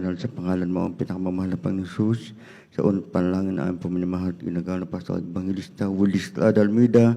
banal sa pangalan mo, ang pinakamamahal na Panginoon Jesus, sa unang panalangin na aming puminamahal at ginagawa na Pastor Evangelista Willis Almeida,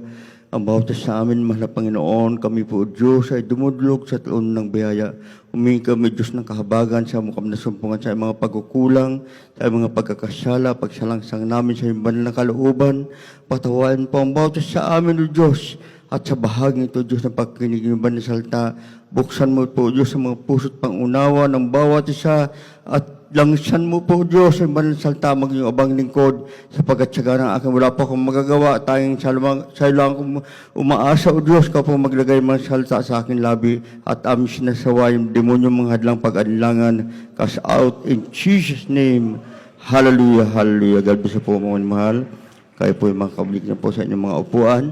ang bawat sa amin, mahal na Panginoon, kami po, Diyos, ay dumudulog sa taon ng biyaya. Humingi kami, Diyos, ng kahabagan sa mukam na sumpungan sa mga pagkukulang, sa mga pagkakasala, pagsalangsang namin sa iyong banal na kalooban. Patawain po ang bawat sa amin, O Diyos, at sa bahagi ito, Diyos, na pagkinig ng banal na salita, buksan mo po, Diyos, sa mga puso't pangunawa ng bawat isa, at langsan mo po, Diyos, ang banal na salita, maging abang lingkod, sapagkat siya ng akin, wala pa akong magagawa, tayong sa lang akong umaasa, O Diyos, ka po maglagay mga salita sa akin labi, at aming sinasawa yung demonyo mga hadlang pag-adilangan, cast out in Jesus' name. Hallelujah, hallelujah. God bless po, mga mahal. Kayo po yung mga kabalik na po sa inyong mga upuan.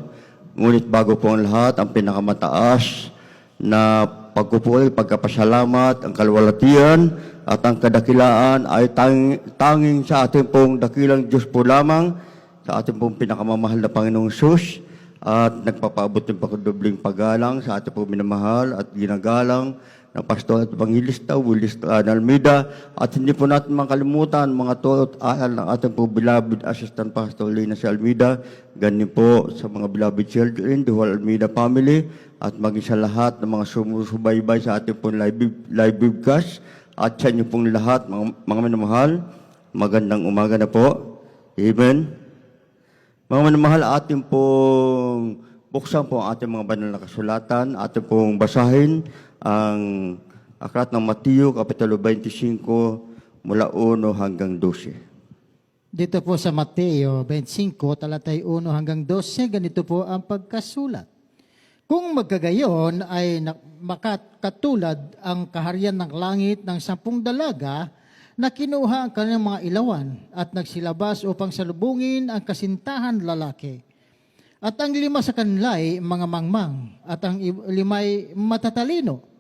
Ngunit bago po ang lahat, ang pinakamataas na pagpupuri, pagkapasalamat, ang kalwalatian at ang kadakilaan ay tanging sa ating pong dakilang Diyos po lamang, sa ating pong pinakamamahal na Panginoong Sus, at nagpapaabot ng pagdubling paggalang sa ating pong minamahal at ginagalang ng Pastor at Evangelista Willis Almeida, at hindi po natin makalimutan mga turo at aral ng ating po beloved Assistant Pastor Lina C. Almeida, ganyan po sa mga beloved children, the whole Almeida family, at maging sa lahat ng mga sumusubaybay sa ating pong live webcast, at sa inyo pong lahat, mga minamahal, magandang umaga na po. Amen. Mga minamahal, ating pong buksan po ang ating mga banal na kasulatan, ating pong basahin ang aklat ng Mateo, Kapitulo 25, mula 1 hanggang 12. Dito po sa Mateo 25, talatay 1 hanggang 12, ganito po ang pagkasulat. Kung magkagayon ay makatulad ang kaharian ng langit ng 10 dalaga na kinuha ang kanilang mga ilawan at nagsilabas upang salubungin ang kasintahan lalaki. At ang 5 sa kanila ay mga mangmang at ang 5 ay matatalino.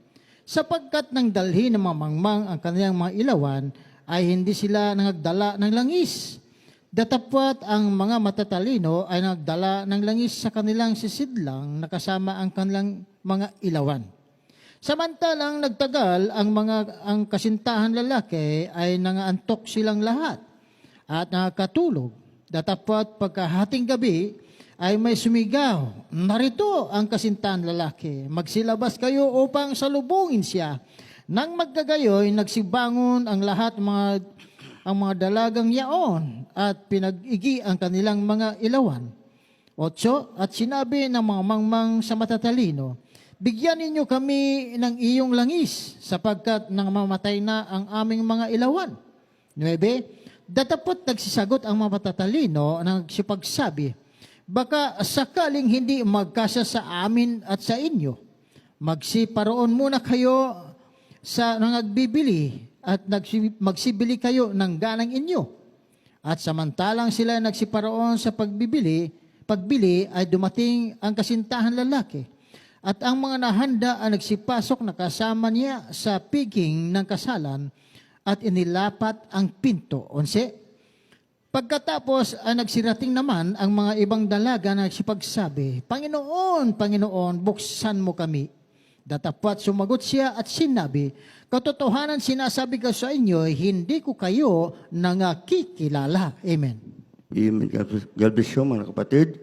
Sapagkat nang dalhin ng mga mangmang ang kanilang mga ilawan, ay hindi sila nagdala ng langis. Datapwat ang mga matatalino ay nagdala ng langis sa kanilang sisidlang na kasama ang kanilang mga ilawan. Samantalang nagtagal ang kasintahan lalaki ay nangaantok silang lahat at nakatulog. Datapwat pagkahating gabi ay may sumigaw, narito ang kasintahan lalaki, magsilabas kayo upang salubungin siya. Nang magkagayoy, nagsibangon ang lahat ang mga dalagang yaon at pinag-igi ang kanilang mga ilawan. 8, at sinabi ng mga mangmang sa matatalino, bigyan ninyo kami ng iyong langis sapagkat namamatay na ang aming mga ilawan. 9, datapot nagsisagot ang mga matatalino na nagsipagsabi, baka sakaling hindi magkasya sa amin at sa inyo, magsiparoon muna kayo sa nagbibili at magsibili kayo ng ganang inyo. At samantalang sila nagsiparoon sa pagbili ay dumating ang kasintahan lalaki. At ang mga nahanda ay nagsipasok na kasama niya sa piging ng kasalan at inilapat ang pinto. 11, pagkatapos ay nagsirating naman ang mga ibang dalaga na nagsipagsabi, Panginoon, Panginoon, buksan mo kami. Datapwat sumagot siya at sinabi, katotohanan sinasabi ko sa inyo, hindi ko kayo nangakikilala. Amen. Amen. God bless you, mga kapatid.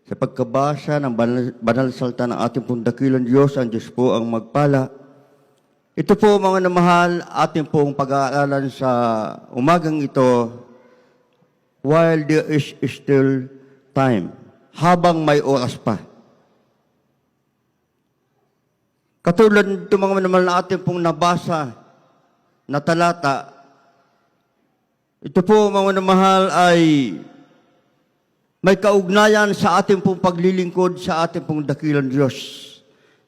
Sa pagkabasa ng banal salita ng ating pong dakilang Diyos, ang Diyos po ang magpala. Ito po, mga namahal, ating pong pag-aaralan sa umagang ito, while there is still time, habang may oras pa. Katulad nito mga manamahal na ating pong nabasa na talata, ito po mga manamahal ay may kaugnayan sa ating pong paglilingkod sa ating pong dakilang Diyos.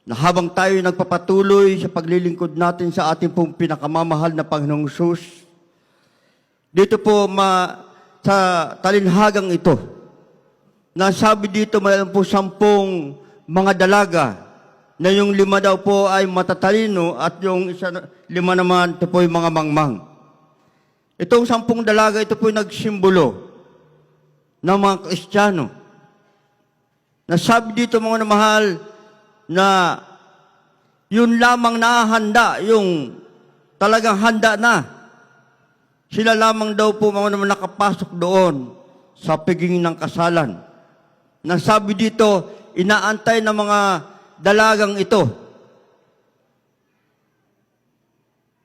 Na habang tayo nagpapatuloy sa paglilingkod natin sa ating pong pinakamamahal na Panginoong Sus, dito po sa talinhagang ito, nasabi dito mayroon po 10 mga dalaga, na yung 5 daw po ay matatalino at yung 5 naman, ito po yung mga mangmang. Itong 10 dalaga, ito po yung nagsimbolo ng mga Kristiyano. Nasabi dito mga namahal na yun lamang nahanda, yung talagang handa na Sila lamang daw po mga naman nakapasok doon sa piging ng kasalan. Nasabi dito, inaantay ng mga dalagang ito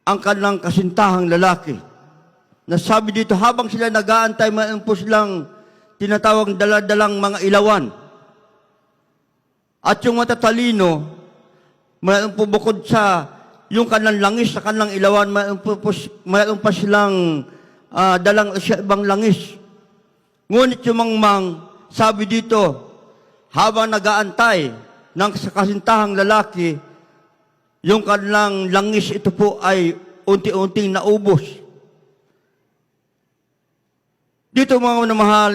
ang kanilang kasintahang lalaki. Nasabi dito, habang sila nag-aantay, mayroon po silang tinatawag daladalang mga ilawan. At yung matatalino, mayroon po bukod sa yung kanilang langis sa kanilang ilawan, mayroon pa silang dalang ibang langis. Ngunit yung mangmang, sabi dito, habang nag-aantay ng kasintahang lalaki, yung kanilang langis ito po ay unti-unting naubos. Dito mga minamahal,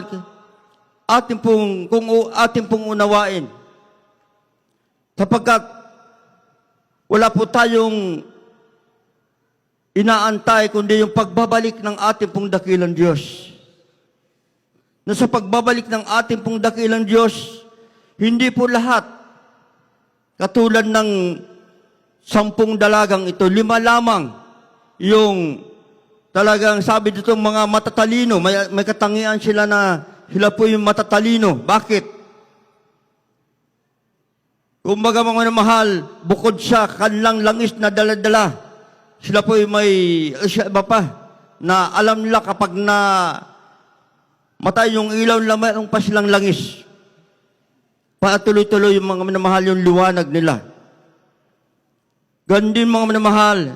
ating pong unawain, sapagkat wala po tayong inaantay kundi yung pagbabalik ng ating pong dakilang Diyos. Na sa pagbabalik ng ating pong dakilang Diyos, hindi po lahat katulad ng 10 dalagang ito, 5 lamang yung talagang sabi dito mga matatalino, may katangian sila na sila po yung matatalino. Bakit? Kumbaga mga mahal, bukod sa kanilang langis na dala-dala, sila po yung may iba pa na alam nila kapag na matay yung ilaw nila, mayroon pa silang langis. Patuloy-tuloy yung mga minamahal yung liwanag nila. Ganun din mga minamahal,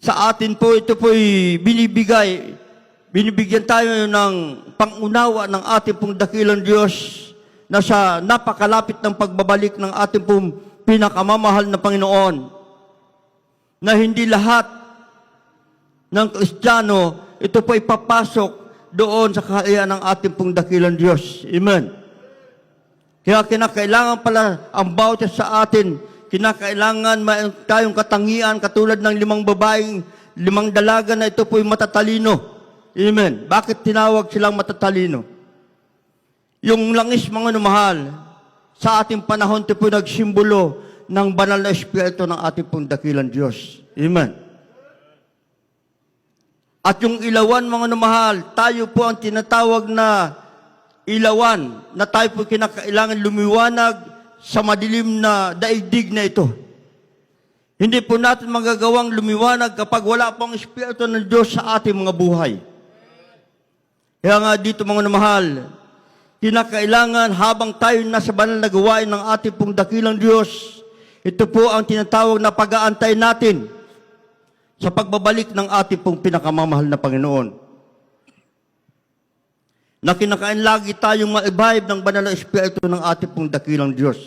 sa atin po ito po'y binibigyan tayo ng pangunawa ng ating pong dakilang Diyos na sa napakalapit ng pagbabalik ng ating pong pinakamamahal na Panginoon, na hindi lahat ng Kristiyano ito po'y papasok doon sa kaharian ng ating pong dakilang Diyos. Amen. Kaya kinakailangan pala ang bawat sa atin, kinakailangan tayong katangian katulad ng 5 dalaga na ito po'y matatalino. Amen. Bakit tinawag silang matatalino? Yung langis mga mahal, sa ating panahon ito po nagsimbolo ng banal na espiritu ng ating pong dakilang Diyos. Amen. At yung ilawan mga mahal, tayo po ang tinatawag na ilawan na tayo po kinakailangan lumiwanag sa madilim na daigdig na ito. Hindi po natin magagawang lumiwanag kapag wala pong espiritu ng Diyos sa ating mga buhay. Kaya nga dito mga mahal, kinakailangan habang tayo nasa banal na gawain ng ating pong dakilang Diyos, ito po ang tinatawag na pag-aantay natin sa pagbabalik ng ating pong pinakamamahal na Panginoon. Na kinakain lagi tayong ma-revive ng banal na espiritu ng ating pong dakilang Diyos.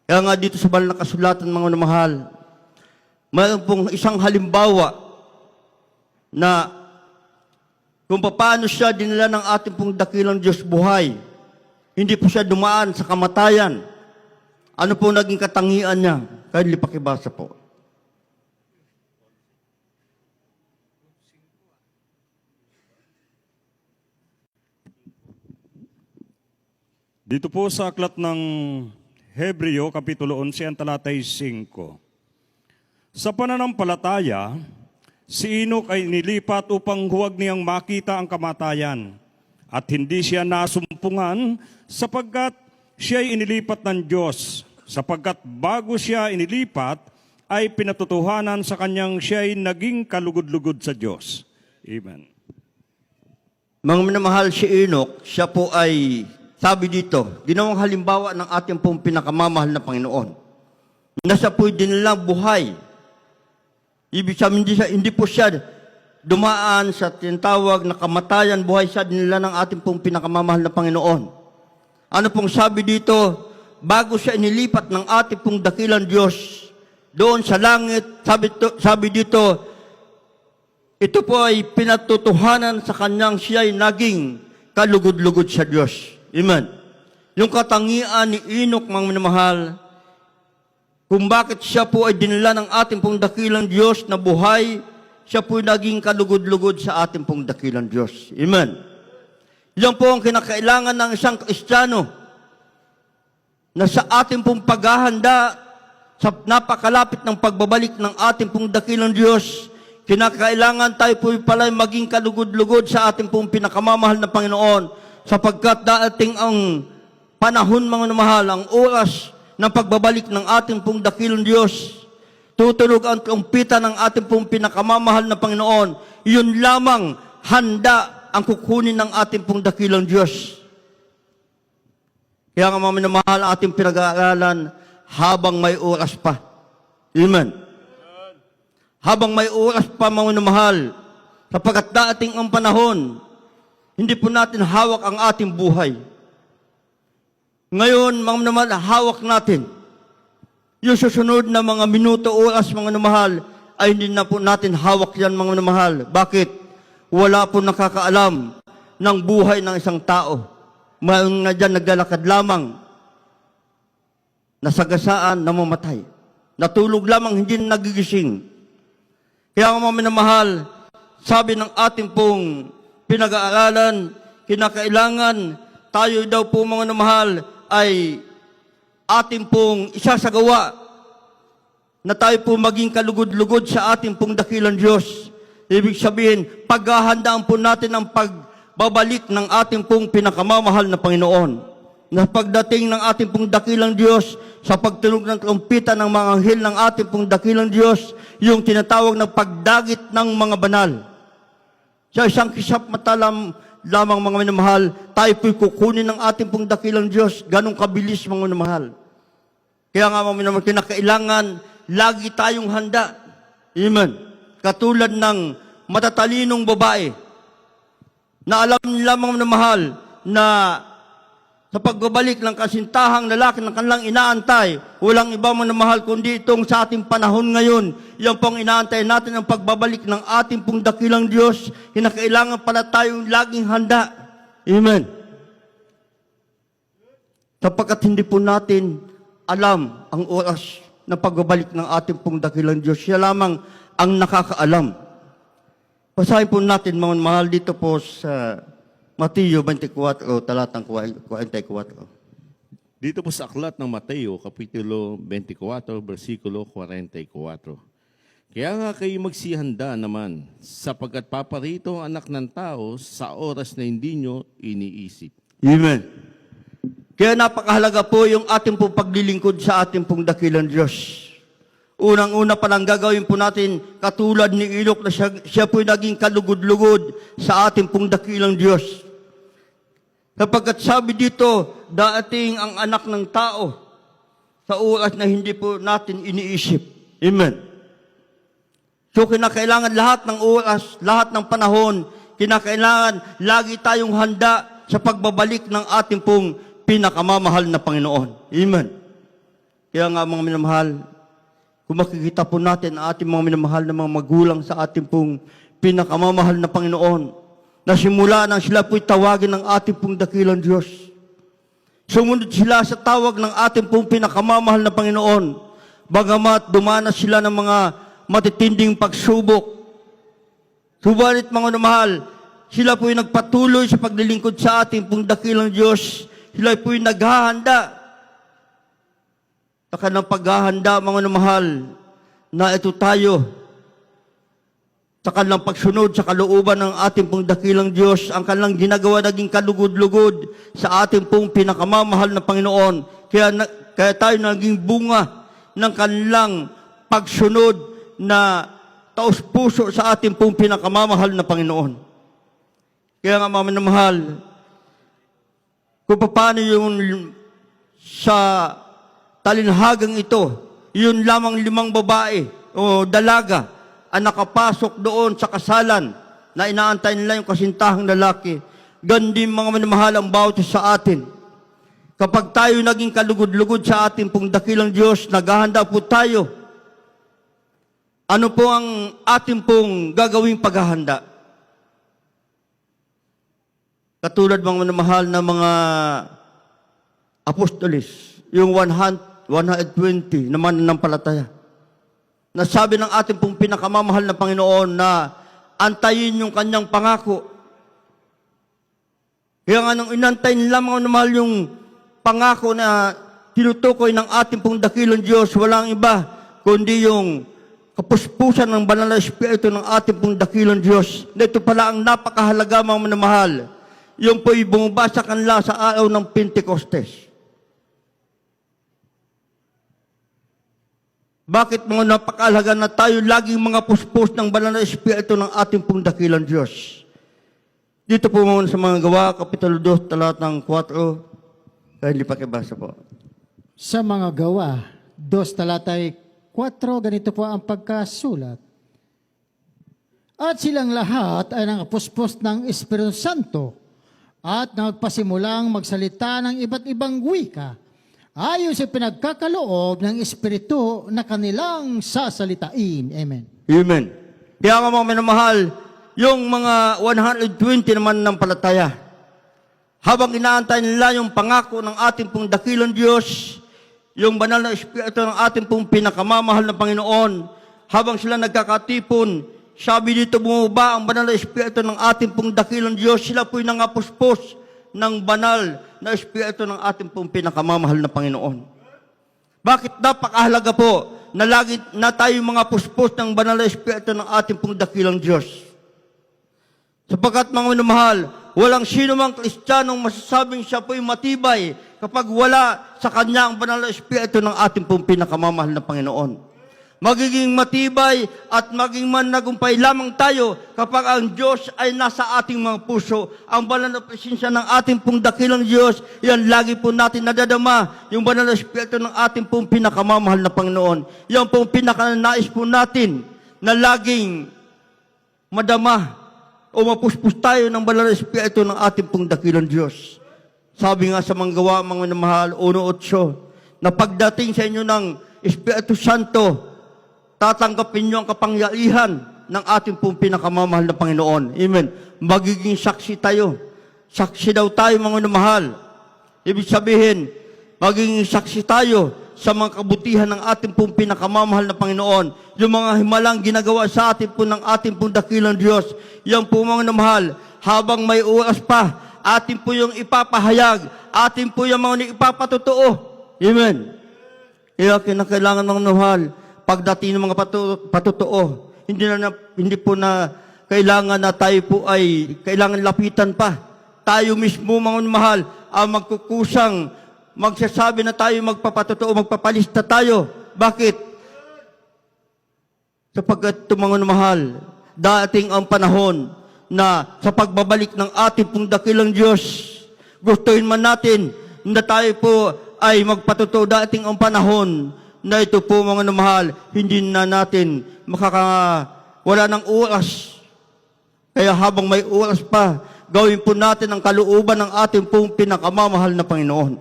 Kaya nga dito sa banal na kasulatan mga mahal, mayroon pong isang halimbawa na kung paano siya dinala ng ating pong dakilang Diyos buhay. Hindi po siya dumaan sa kamatayan. Ano po naging katangian niya? Kaya pakibasa po. Dito po sa aklat ng Hebreo, Kapitulo 11, ang talatay 5. Sa pananampalataya, si Enoch ay nilipat upang huwag niyang makita ang kamatayan, at hindi siya nasumpungan sapagkat siya ay inilipat ng Diyos, sapagkat bago siya inilipat, ay pinatutuhanan sa kanyang siya ay naging kalugod-lugod sa Diyos. Amen. Mga minamahal, si Enoch, siya po ay, sabi dito, ginawang halimbawa ng ating pong pinakamamahal na Panginoon. Na siya po'y dinilang buhay. Ibig sabihin, hindi po siya dumaan sa tinatawag na kamatayan, buhay siya dinila ng ating pong pinakamamahal na Panginoon. Ano pong sabi dito? Bago siya inilipat ng ating pong dakilang Diyos, doon sa langit, sabi dito, ito po ay pinatutuhanan sa kanyang siya ay naging kalugod-lugod sa Diyos. Amen. Yung katangian ni Enoch, mga minamahal, kung bakit siya po ay dinala ng ating pong dakilang Diyos na buhay, siya po ay naging kalugod-lugod sa ating pong dakilang Diyos. Amen. Yan po ang kinakailangan ng isang Kristiyano na sa ating pong paghahanda sa napakalapit ng pagbabalik ng ating pong dakilang Diyos, kinakailangan tayo po pala maging kalugod-lugod sa ating pong pinakamamahal na Panginoon, sapagkat daating ang panahon, mga minamahal, ang oras ng pagbabalik ng ating pong dakilang Diyos. Tutunog ang trumpita ng ating pong pinakamamahal na Panginoon. Yun lamang handa ang kukunin ng ating pong dakilang Diyos. Kaya nga, mga minamahal, ang ating pinag-aaralan habang may oras pa. Amen. Habang may oras pa, mga minamahal, sapagkat daating ang panahon, hindi po natin hawak ang ating buhay. Ngayon, mga minamahal, hawak natin. Yung susunod na mga minuto, oras, mga minamahal, ay hindi na po natin hawak yan, mga minamahal. Bakit? Wala po nakakaalam ng buhay ng isang tao. Mayroon nga dyan naglalakad lamang, nasagasaan, namamatay. Natulog lamang, hindi nagigising. Kaya mga minamahal, sabi ng ating pong pinag-aaralan, kinakailangan tayo daw po, mga minamahal, ay ating pong isasagawa na tayo po maging kalugod-lugod sa ating pong dakilang Diyos. Ibig sabihin, paghahandaan po natin ang pagbabalik ng ating pong pinakamamahal na Panginoon. Na pagdating ng ating pong dakilang Diyos, sa pagtunog ng trumpita ng mga anghel ng ating pong dakilang Diyos, yung tinatawag na pagdagit ng mga banal. Sa isang kisap mata lamang, mga minamahal, tayo po'y kukunin ng ating pong dakilang Diyos. Ganong kabilis, mga minamahal. Kaya nga, mga minamahal, kinakailangan lagi tayong handa. Amen. Katulad ng matatalinong babae na alam lamang na mahal na sa pagbabalik ng kasintahang lalaki ng kanilang inaantay, walang iba man na mahal kundi itong sa ating panahon ngayon. Yan pong inaantay natin ang pagbabalik ng ating pong dakilang Diyos. Kinakailangan pala tayong laging handa. Amen. Sapagkat hindi po natin alam ang oras ng pagbabalik ng ating pong dakilang Diyos. Siya lamang ang nakakaalam. Basahin po natin, mga mahal, dito po sa Mateo 24, talatang 44. Dito po sa aklat ng Mateo, Kapitulo 24, versikulo 44. Kaya nga kayo magsihanda naman, sapagkat paparito ang anak ng tao sa oras na hindi nyo iniisip. Amen. Kaya napakahalaga po yung ating pong paglilingkod sa ating pong dakilang Diyos. Unang-una pa lang gagawin po natin, katulad ni Enoch na siya po'y naging kalugod-lugod sa ating pong dakilang Diyos. Sapagkat sabi dito, daating ang anak ng tao sa oras na hindi po natin iniisip. Amen. So kinakailangan lahat ng oras, lahat ng panahon, kinakailangan lagi tayong handa sa pagbabalik ng ating pong pinakamamahal na Panginoon. Amen. Kaya nga, mga minamahal, kung makikita po natin ang ating mga minamahal na mga magulang sa ating pong pinakamamahal na Panginoon, na simula nang sila po'y tawagin ng ating pong dakilang Diyos. Sumunod sila sa tawag ng ating pong pinakamamahal na Panginoon, bagamat dumanas sila ng mga matitinding pagsubok. Subalit, mga minamahal, sila po'y nagpatuloy sa paglilingkod sa ating pong dakilang Diyos. Sila po'y naghahanda sa kanilang paghahanda, mga minamahal, na ito tayo sa kanilang pagsunod sa kalooban ng ating pong dakilang Diyos, ang kanilang ginagawa naging kalugod-lugod sa ating pong pinakamamahal na Panginoon. Kaya tayo naging bunga ng kanilang pagsunod na taos-puso sa ating pong pinakamamahal na Panginoon. Kaya nga, mga minamahal, kung paano yung sa talinhagang ito, yun lamang 5 babae o dalaga ang nakapasok doon sa kasalan na inaantay nila yung kasintahang lalaki. Gandi, mga minamahal, ang bawat sa atin. Kapag tayo naging kalugod-lugod sa ating pong dakilang Diyos, naghahanda po tayo. Ano po ang ating pong gagawing paghahanda? Katulad, mga minamahal, na mga apostolis, yung 120 na mananampalataya. Nasabi ng ating pong pinakamamahal na Panginoon na antayin yung kanyang pangako. Kaya nga nung inantay nila, mga mahal, yung pangako na tinutukoy ng ating pong dakilang Diyos, walang iba, kundi yung kapuspusan ng banal na Espiritu ng ating pong dakilang Diyos. Na ito pala ang napakahalaga, mga minamahal. Yung po'y bumaba sa kanila sa araw ng Pentecostes. Bakit mga napakahalaga na tayo laging mga puspos ng banal na Espiritu ng ating pong dakilang Diyos? Dito po muna sa mga gawa, Kapitulo 2, talatang 4. Kaya hindi pa kibasa po. Sa mga gawa, 2 talatay 4, ganito po ang pagkasulat. At silang lahat ay nangapuspos ng Espiritu Santo at nagpasimulang magsalita ng iba't ibang wika ayon sa pinagkakaloob ng Espiritu na kanilang sasalitain. Amen. Amen. Kaya nga mga minamahal, yung mga 120 naman ng palataya, habang inaantay nila yung pangako ng ating pong dakilang Diyos, yung banal na Espiritu ng ating pong pinakamamahal na Panginoon, habang sila nagkakatipon, sabi dito bumaba ang banal na Espiritu ng ating pong dakilang Diyos, sila po'y nangapuspos ng banal na Espiritu ng ating pong pinakamamahal na Panginoon. Bakit napakahalaga po na lagi na tayo mga puspos ng banal na Espiritu ng ating pong dakilang Diyos? Sapagkat mga minamahal, walang sino mang Kristiyanong masasabing siya po'y matibay kapag wala sa kanya ang banal na Espiritu ng ating pong pinakamamahal na Panginoon. Magiging matibay at maging managumpay lamang tayo kapag ang Diyos ay nasa ating mga puso. Ang banal na presensya ng ating pong dakilang Diyos, yan lagi po natin nadadama, yung banal na Espiritu ng ating pong pinakamamahal na Panginoon. Yan pong pinakanais po natin na laging madama o mapuspos tayo ng banal na Espiritu ng ating pong dakilang Diyos. Sabi nga sa mga gawa, mga minamahal, 1:8, na pagdating sa inyo ng Espiritu Santo, tatanggapin niyo ang kapangyarihan ng ating pong pinakamamahal na Panginoon. Amen. Magiging saksi tayo. Saksi daw tayo, mga minamahal. Ibig sabihin, magiging saksi tayo sa mga kabutihan ng ating pong pinakamamahal na Panginoon. Yung mga himalang ginagawa sa atin po ng ating pong dakilang Diyos. Yan po, mga minamahal, habang may oras pa, atin po yung ipapahayag, atin po yung mga ipapatotoo. Amen. Kaya kinakailangan, mga minamahal, pagdating ng mga patotoo, hindi po na kailangan na tayo po ay kailangan lapitan pa. Tayo mismo, mga mahal, ang magkukusang magsasabi na tayo magpapatotoo, magpapalista tayo. Bakit? Sapagkat ito, mga mahal, dating ang panahon na sa pagbabalik ng ating pong dakilang Diyos, gustuhin man natin na tayo po ay magpatotoo. Dating ang panahon na ito po, mga mahal, hindi na natin wala ng oras. Kaya habang may oras pa, gawin po natin ang kalooban ng ating pong pinakamamahal na Panginoon.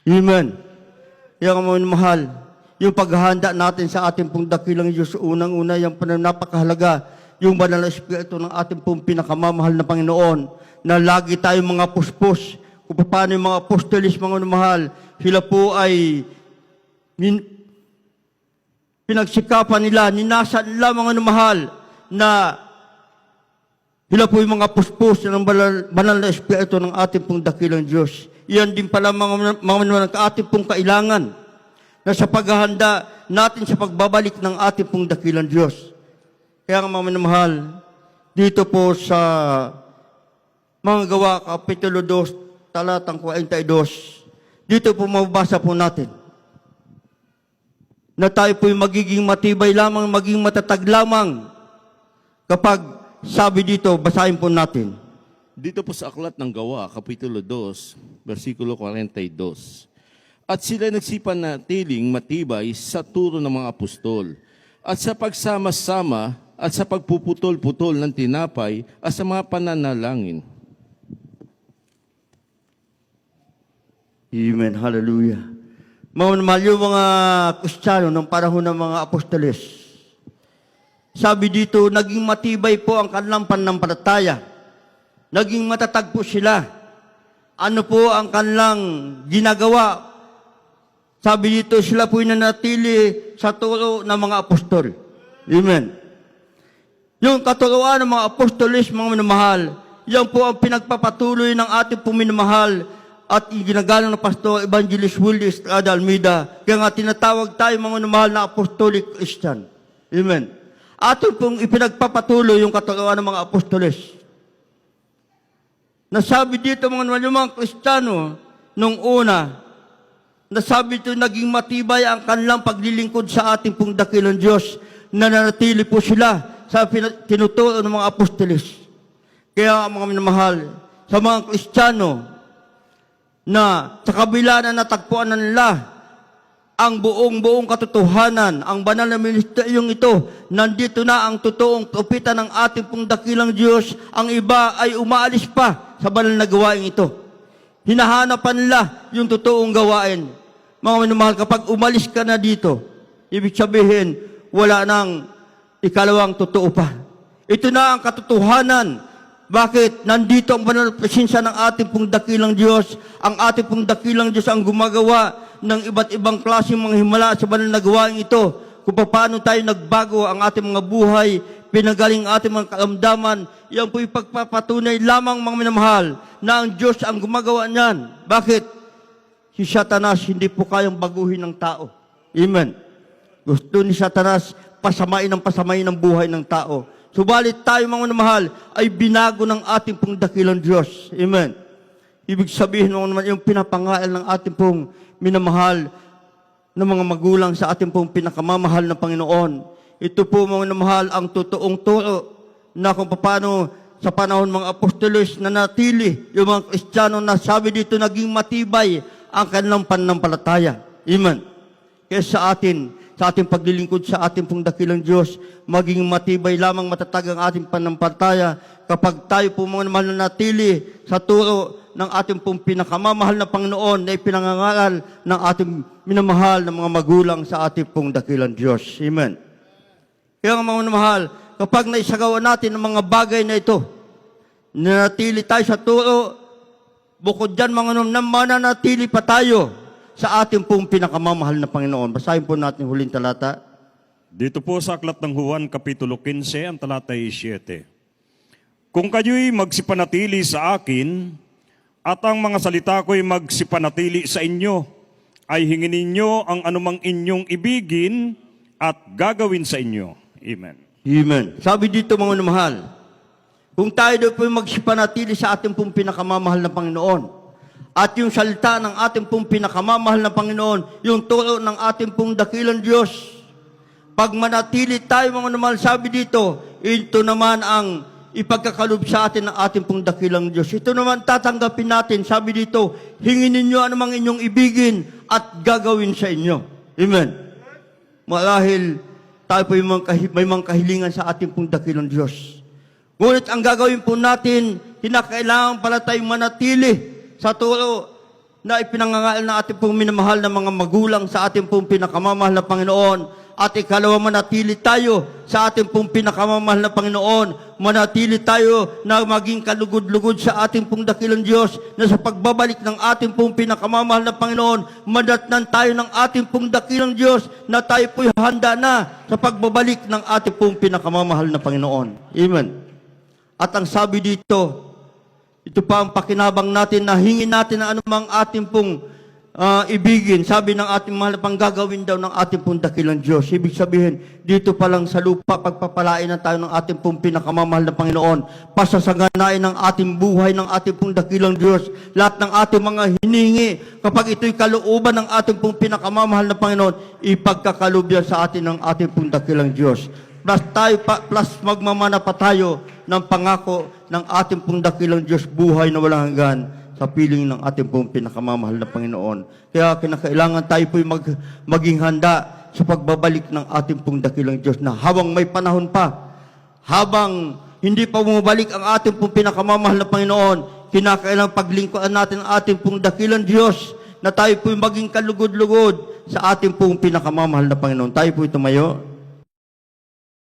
Amen. Kaya mga mahal, yung paghahanda natin sa ating pong dakilang Diyos, unang-una, yung napakahalaga, yung banal na Espiritu ng ating pong pinakamamahal na Panginoon, na lagi tayong mga puspos, kung paano yung mga apostolis, mga mahal, sila po ay pinagsikapan nila, ninasa nila, mga mahal, na sila po yung mga puspos ng banal na Espiritu ng ating pong dakilang Diyos. Iyan din pala, mga ating pong kailangan na sa paghahanda natin sa pagbabalik ng ating pong dakilang Diyos. Kaya nga, mga mahal, dito po sa mga gawa, Kapitulo 2, talatang 42, dito po mababasa po natin na tayo po'y magiging matibay lamang, maging matatag lamang kapag sabi dito, basahin po natin. Dito po sa Aklat ng Gawa, Kapitulo 2, versikulo 42. At sila nagsipanatiling matibay sa turo ng mga apostol, at sa pagsama-sama, at sa pagpuputol-putol ng tinapay, at sa mga pananalangin. Amen. Hallelujah. Mga mahal, yung mga Kristiyano ng panahon ng mga apostoles, sabi dito, naging matibay po ang kanilang pananampalataya. Naging matatag po sila. Ano po ang kanilang ginagawa? Sabi dito, sila po nanatili sa turo ng mga apostol. Amen. Yung katuruan ng mga apostolis, mga minamahal, yan po ang pinagpapatuloy ng ating puminamahal at ginagalang ng Pastor Evangelist Willie Estrada Almeida. Kaya nga tinatawag tayo mga mahal na Apostolic Christian. Amen. Ato pong ipinagpapatuloy yung katuruan ng mga apostoles. Nasabi dito mga naman yung mga Kristiyano nung una, nasabi dito naging matibay ang kanilang paglilingkod sa ating pong dakilang Diyos na nanatili po sila sa tinuturo ng mga apostoles. Kaya mga minamahal, sa mga Kristiyano na sa kabila na natagpuan na nila ang buong katotohanan, ang banal na ministeryong ito, nandito na ang totoong propitan ng ating pong dakilang Diyos, ang iba ay umaalis pa sa banal na gawain ito. Hinahanapan nila yung totoong gawain. Mga minamahal, kapag umalis ka na dito, ibig sabihin, wala nang ikalawang totoo pa. Ito na ang katotohanan. Bakit? Nandito ang banal na presensya ng ating pong dakilang Diyos. Ang ating pong dakilang Diyos ang gumagawa ng iba't ibang klaseng mga himala sa banal na gawain ito. Kung paano tayo nagbago ang ating mga buhay, pinagaling ang ating mga karamdaman, yan po'y pagpapatunay lamang mga minamahal na ang Diyos ang gumagawa niyan. Bakit? Si Satanas hindi po kayang baguhin ng tao. Amen. Gusto ni Satanas pasamain ng buhay ng tao. Subalit tayo mga minamahal ay binago ng ating pong dakilang Diyos. Amen. Ibig sabihin mo naman yung pinapangaral ng ating pong minamahal ng mga magulang sa ating pong pinakamamahal na Panginoon. Ito po mga minamahal ang totoong turo na kung paano sa panahon mga apostolos na natili yung mga Kristiyano na sabi dito naging matibay ang kanilang pananampalataya. Amen. Kaya sa ating paglilingkod sa ating pong dakilang Diyos, maging matibay lamang matatag ang ating pananampalataya kapag tayo po mga mahal na natili sa turo ng ating pong pinakamamahal na Panginoon na ipinangangaral ng ating minamahal na mga magulang sa ating pong dakilang Diyos. Amen. Kaya mga minamahal, kapag naisagawa natin ang mga bagay na ito, nanatili tayo sa turo, bukod dyan mga mananatili pa tayo sa ating pong pinakamamahal na Panginoon. Basahin po natin yung huling talata. Dito po sa Aklat ng Juan, Kapitulo 15, ang talata ay 7. Kung kayo'y magsipanatili sa akin, at ang mga salita ko'y magsipanatili sa inyo, ay hingin ninyo ang anumang inyong ibigin at gagawin sa inyo. Amen. Amen. Sabi dito mga mahal, kung tayo daw po magsipanatili sa ating pong pinakamamahal na Panginoon, at yung salita ng ating pong pinakamamahal na Panginoon, yung turo ng ating pong dakilang Diyos, pag manatili tayo mga mahal, sabi dito, ito naman ang ipagkakalob sa atin ng ating pong dakilang Diyos. Ito naman tatanggapin natin, sabi dito, hingin ninyo anumang inyong ibigin at gagawin sa inyo. Amen. Marahil tayo po may mga kahilingan sa ating pong dakilang Diyos. Ngunit ang gagawin po natin, kinakailangan pala tayong manatili sa turo na ipinangangaral ng ating pong minamahal na mga magulang sa ating pong pinakamamahal na Panginoon. At ikalawa, manatili tayo sa ating pong pinakamamahal na Panginoon. Manatili tayo na maging kalugod-lugod sa ating pong dakilang Diyos na sa pagbabalik ng ating pong pinakamamahal na Panginoon, madatnan tayo ng ating pong dakilang Diyos na tayo po'y handa na sa pagbabalik ng ating pong pinakamamahal na Panginoon. Amen. At ang sabi dito, ito pa ang pakinabang natin na hingin natin na anumang ating pong ibigin. Sabi ng ating mahal na panggagawin daw ng ating pong dakilang Diyos. Ibig sabihin, dito pa lang sa lupa, pagpapalain na tayo ng ating pong pinakamamahal na Panginoon. Pasasaganain ng ating buhay ng ating pong dakilang Diyos. Lahat ng ating mga hiningi, kapag ito'y kalooban ng ating pong pinakamamahal na Panginoon, ipagkakalob yan sa atin ng ating pong dakilang Diyos. Plus magmamana pa tayo ng pangako ng ating pong dakilang Diyos, buhay na walang hanggan sa piling ng ating pong pinakamamahal na Panginoon. Kaya kinakailangan tayo po'y maging handa sa pagbabalik ng ating pong dakilang Diyos na habang may panahon pa, habang hindi pa bumabalik ang ating pong pinakamamahal na Panginoon, kinakailangan paglingkuran natin ang ating pong dakilang Diyos na tayo po'y maging kalugod-lugod sa ating pong pinakamamahal na Panginoon. Tayo po'y tumayo.